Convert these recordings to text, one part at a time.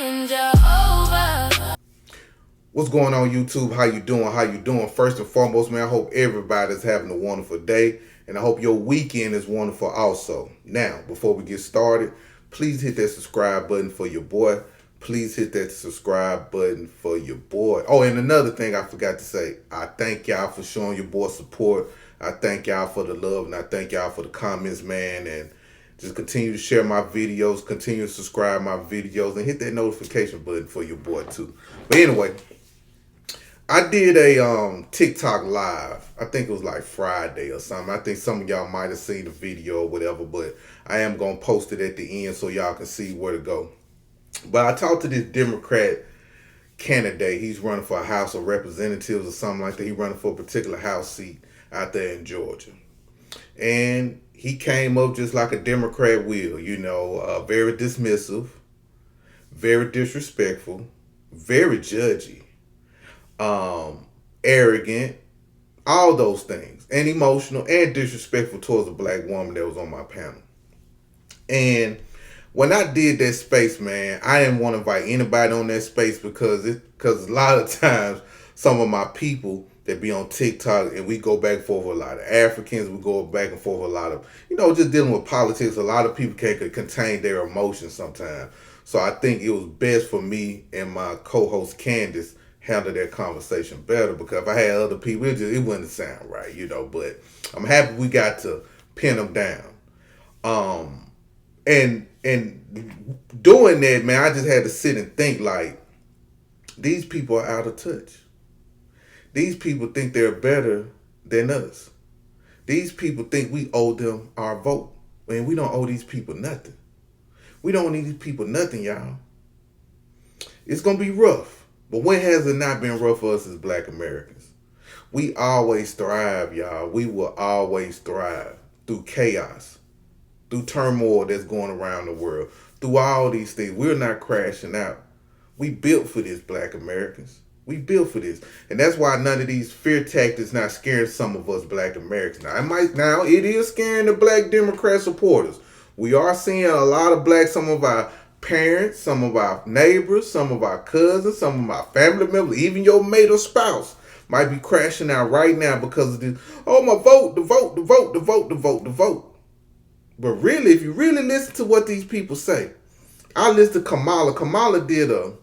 in Jehovah. What's going on, YouTube? How you doing? How you doing? First and foremost, man, I hope everybody's having a wonderful day, and I hope your weekend is wonderful also. Now, before we get started, please hit that subscribe button for your boy. Please hit that subscribe button for your boy. Oh, and another thing I forgot to say, I thank y'all for showing your boy support. I thank y'all for the love, and I thank y'all for the comments, man, and just continue to share my videos, continue to subscribe my videos, and hit that notification button for your boy too. But anyway, I did a TikTok live. I think it was like Friday or something. I think some of y'all might have seen the video or whatever, but I am going to post it at the end so y'all can see where to go. But I talked to this Democrat candidate. He's running for a House of Representatives or something like that. He's running for a particular House seat out there in Georgia. And he came up just like a Democrat will, very dismissive, very disrespectful, very judgy, arrogant, all those things, and emotional and disrespectful towards a black woman that was on my panel. And when I did that space, man, I didn't want to invite anybody on that space because a lot of times some of my people that be on TikTok and we go back and forth with a lot of Africans, we go back and forth with a lot of, just dealing with politics. A lot of people can't contain their emotions sometimes. So I think it was best for me and my co-host Candace handle that conversation better, because if I had other people, it wouldn't sound right, but I'm happy we got to pin them down. And doing that, man, I just had to sit and think, like, these people are out of touch. These people think they're better than us. These people think we owe them our vote. And we don't owe these people nothing. We don't need these people nothing, y'all. It's going to be rough. But when has it not been rough for us as black Americans? We always thrive, y'all. We will always thrive through chaos, through turmoil that's going around the world, through all these things. We're not crashing out. We built for this, black Americans. We built for this. And that's why none of these fear tactics not scaring some of us black Americans. Now it is scaring the black Democrat supporters. We are seeing a lot of some of our parents, some of our neighbors, some of our cousins, some of our family members, even your mate or spouse might be crashing out right now because of this. Oh, my vote, the vote, the vote, the vote, the vote, the vote. But really, if you really listen to what these people say, I listened to Kamala. Kamala did a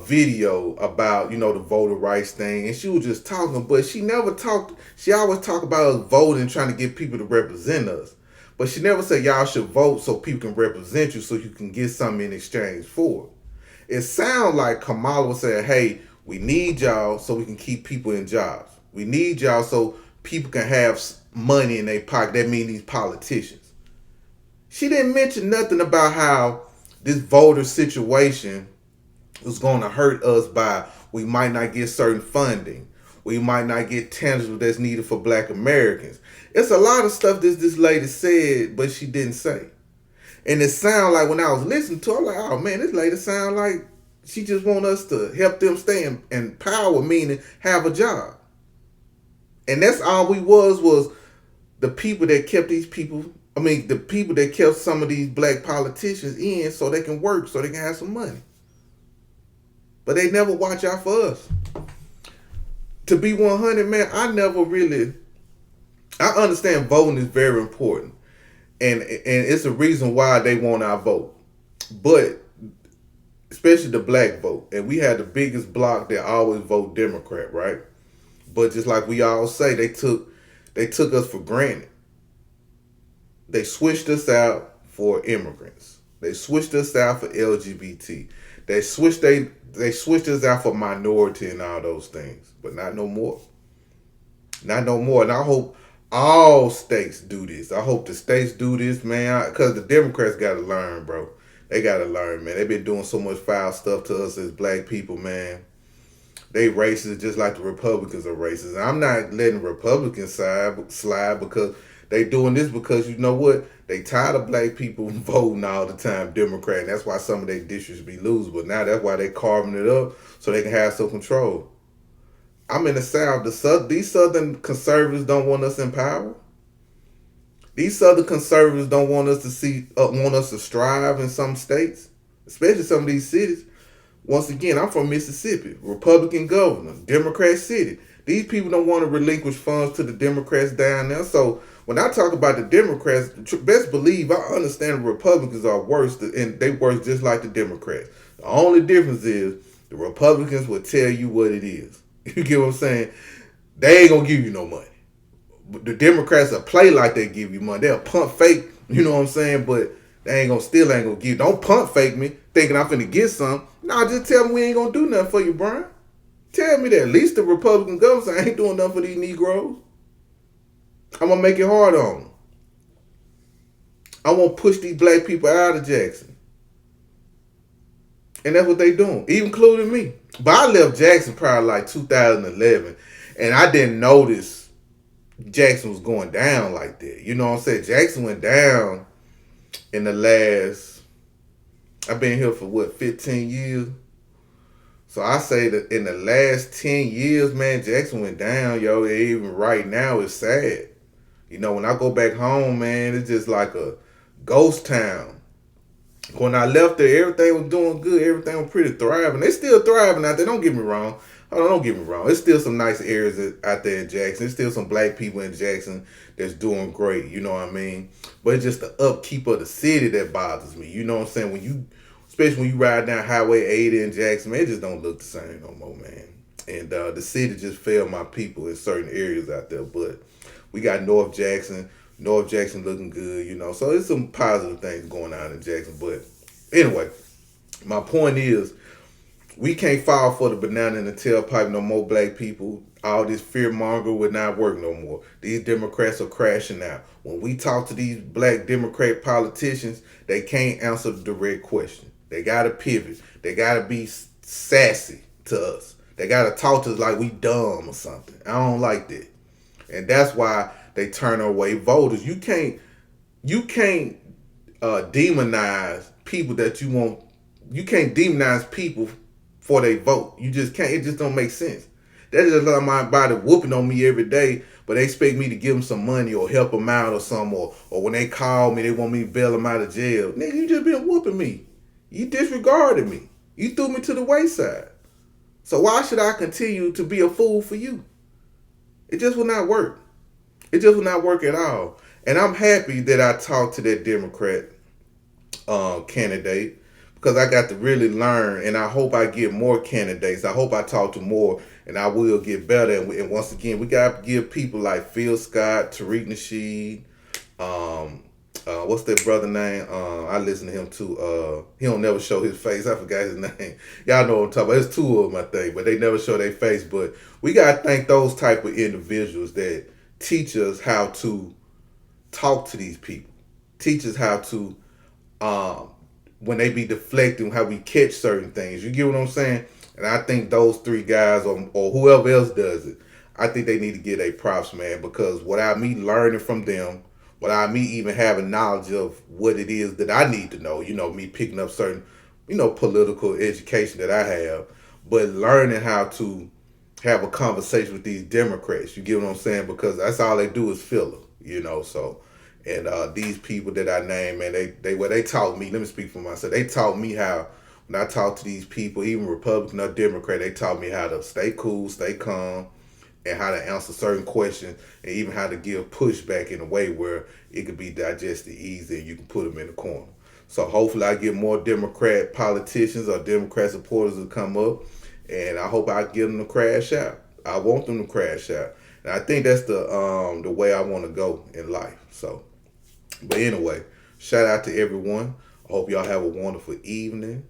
video about, the voter rights thing, and she was just talking, but she never talked. She always talked about us voting, trying to get people to represent us. But she never said y'all should vote so people can represent you, so you can get something in exchange for it. It sounds like Kamala was saying, hey, we need y'all so we can keep people in jobs. We need y'all so people can have money in their pocket. That means these politicians. She didn't mention nothing about how this voter situation was going to hurt us by we might not get certain funding. We might not get tangible that's needed for black Americans. It's a lot of stuff this lady said, but she didn't say. And it sounded like when I was listening to her, I'm like, oh man, this lady sound like she just want us to help them stay in power, meaning have a job. And that's all we was the people that kept these people, the people that kept some of these black politicians in so they can work, so they can have some money. But they never watch out for us. To be 100, man, I understand voting is very important. And it's a reason why they want our vote. But, especially the black vote. And we had the biggest bloc that always vote Democrat, right? But just like we all say, they took us for granted. They switched us out for immigrants. They switched us out for LGBT. They switched us out for minority and all those things. But not no more. Not no more. And I hope all states do this. I hope the states do this, man. Because the Democrats got to learn, bro. They got to learn, man. They've been doing so much foul stuff to us as black people, man. They racist just like the Republicans are racist. And I'm not letting Republicans slide because they doing this because you know what? They tired of black people voting all the time Democrat. And that's why some of their districts be losing. But now that's why they carving it up so they can have some control. I'm in the South. These Southern conservatives don't want us in power. These Southern conservatives don't want us to strive in some states. especially some of these cities. Once again, I'm from Mississippi, Republican governor, Democrat city. These people don't want to relinquish funds to the Democrats down there. So when I talk about the Democrats, best believe I understand the Republicans are worse, and they worse just like the Democrats. The only difference is the Republicans will tell you what it is. You get what I'm saying? They ain't gonna give you no money. The Democrats will play like they give you money. They'll pump fake, you know what I'm saying? But they ain't gonna give. Don't pump fake me, thinking I'm finna get some. Nah, just tell me we ain't gonna do nothing for you, Brian. Tell me that. At least the Republican government ain't doing nothing for these Negroes. I'm gonna make it hard on them. I want to push these black people out of Jackson. And that's what they doing, even including me. But I left Jackson probably like 2011, and I didn't notice Jackson was going down like that. You know what I'm saying? Jackson went down in the last, I've been here for what, 15 years? So I say that in the last 10 years, man, Jackson went down, yo. Even right now, it's sad. You know, when I go back home, man, it's just like a ghost town. When I left there, everything was doing good. Everything was pretty thriving. They still thriving out there. Don't get me wrong. Don't get me wrong. There's still some nice areas out there in Jackson. There's still some black people in Jackson that's doing great. You know what I mean? But it's just the upkeep of the city that bothers me. You know what I'm saying? Especially when you ride down Highway 80 in Jackson, man, it just don't look the same no more, man. And the city just failed my people in certain areas out there. But we got North Jackson. North Jackson looking good, you know. So there's some positive things going on in Jackson. But anyway, my point is, we can't fall for the banana in the tailpipe no more, black people. All this fear monger would not work no more. These Democrats are crashing out. When we talk to these black Democrat politicians, they can't answer the direct question. They got to pivot. They got to be sassy to us. They got to talk to us like we dumb or something. I don't like that. And that's why they turn away voters. You can't demonize people that you want. You can't demonize people for they vote. You just can't. It just don't make sense. That's just like my body whooping on me every day, but they expect me to give them some money or help them out or something, or when they call me, they want me to bail them out of jail. Nigga, you just been whooping me. You disregarded me. You threw me to the wayside. So why should I continue to be a fool for you? It just will not work. It just will not work at all. And I'm happy that I talked to that Democrat candidate, because I got to really learn, and I hope I get more candidates. I hope I talk to more, and I will get better. And once again, we got to give people like Phil Scott, Tariq Nasheed, what's that brother name? I listen to him too. He don't never show his face. I forgot his name. Y'all know what I'm talking about. There's two of them, I think, but they never show their face. But we got to thank those type of individuals that teach us how to talk to these people. Teach us how to, when they be deflecting, how we catch certain things. You get what I'm saying? And I think those three guys or whoever else does it, I think they need to get a props, man, because without me learning from them, without me even having knowledge of what it is that I need to know, you know, me picking up certain, you know, political education that I have, but learning how to have a conversation with these Democrats. You get what I'm saying? Because that's all they do is filler, you know. So, and these people that I name, man, they taught me. Let me speak for myself. They taught me how, when I talk to these people, even Republican or Democrat, they taught me how to stay cool, stay calm, and how to answer certain questions, and even how to give pushback in a way where it could be digested easy and you can put them in the corner. So hopefully I get more Democrat politicians or Democrat supporters to come up, and I hope I get them to crash out. I want them to crash out. And I think that's the way I want to go in life. So, but anyway, shout out to everyone. I hope y'all have a wonderful evening,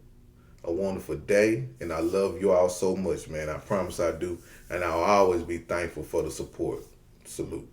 a wonderful day, and I love you all so much, man. I promise I do. And I'll always be thankful for the support. Salute.